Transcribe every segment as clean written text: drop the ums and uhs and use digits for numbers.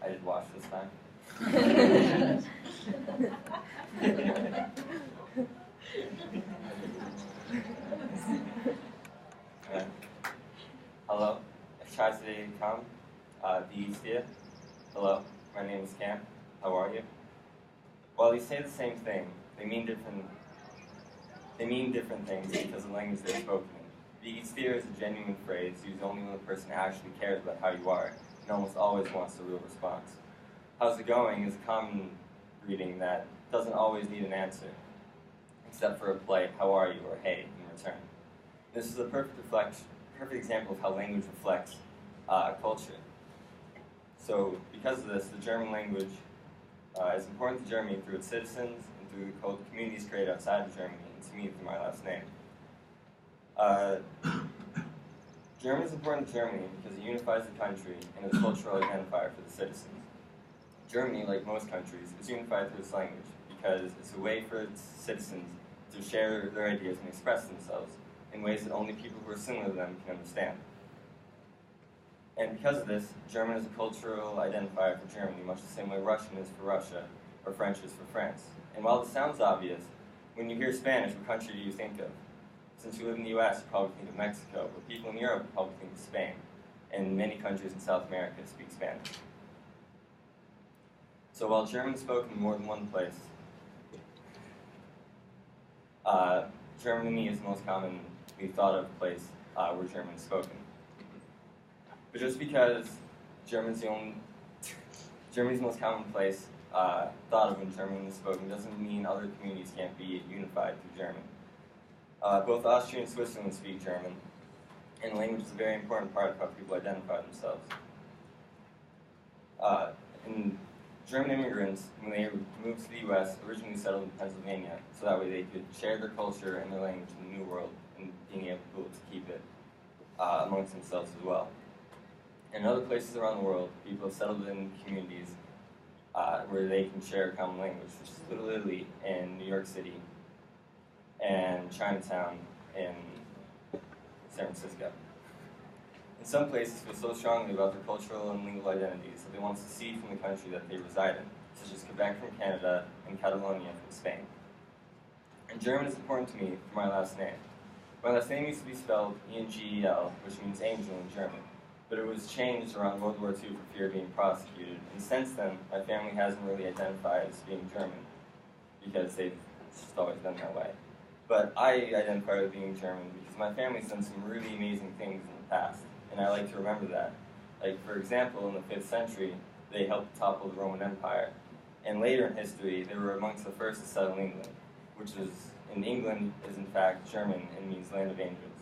I did wash this time. Okay. Hello, ich heiße Cam, wie ist dir? Hello, my name is Cam. How are you? While they say the same thing, they mean different things because of the language they're spoken in. Wie geht's dir is a genuine phrase used only when the person actually cares about how you are and almost always wants a real response. How's it going is a common greeting that doesn't always need an answer, except for a polite how are you or hey in return. This is a perfect example of how language reflects culture. So because of this, the German language is important to Germany through its citizens and through the communities created outside of Germany, and to me through my last name. German is important to Germany because it unifies the country and is a cultural identifier for the citizens. Germany, like most countries, is unified through its language because it's a way for its citizens to share their ideas and express themselves in ways that only people who are similar to them can understand. And because of this, German is a cultural identifier for Germany, much the same way Russian is for Russia, or French is for France. And while this sounds obvious, when you hear Spanish, what country do you think of? Since you live in the US, you probably think of Mexico, but people in Europe probably think of Spain. And many countries in South America speak Spanish. So while German is spoken in more than one place, Germany is the most commonly thought of place where German is spoken. But just because German's the most common place thought of when German is spoken doesn't mean other communities can't be unified through German. Both Austria and Switzerland speak German, and language is a very important part of how people identify themselves. And German immigrants, when they moved to the U.S., originally settled in Pennsylvania, so that way they could share their culture and their language in the New World, and being able to keep it amongst themselves as well. In other places around the world, people have settled in communities where they can share a common language, which is Little Italy in New York City, and Chinatown in San Francisco. In some places feel so strongly about their cultural and legal identities that they want to secede from the country that they reside in, such as Quebec from Canada and Catalonia from Spain. And German is important to me for my last name. My last name used to be spelled E-N-G-E-L, which means angel in German, but it was changed around World War II for fear of being prosecuted, and since then, my family hasn't really identified as being German, because they've just always been that way. But I identify as being German because my family's done some really amazing things in the past, and I like to remember that. Like, for example, in the 5th century, they helped topple the Roman Empire, and later in history, they were amongst the first to settle England, which is, in England, is in fact German and means land of angels.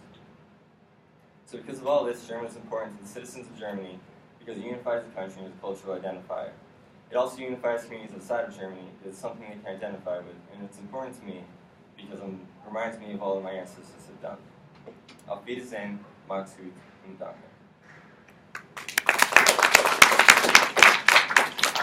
So because of all this, German is important to the citizens of Germany because it unifies the country as a cultural identifier. It also unifies communities outside of Germany because it's something they can identify with, and it's important to me because it reminds me of all that my ancestors have done. Auf Wiedersehen, Max Hut, und Danke.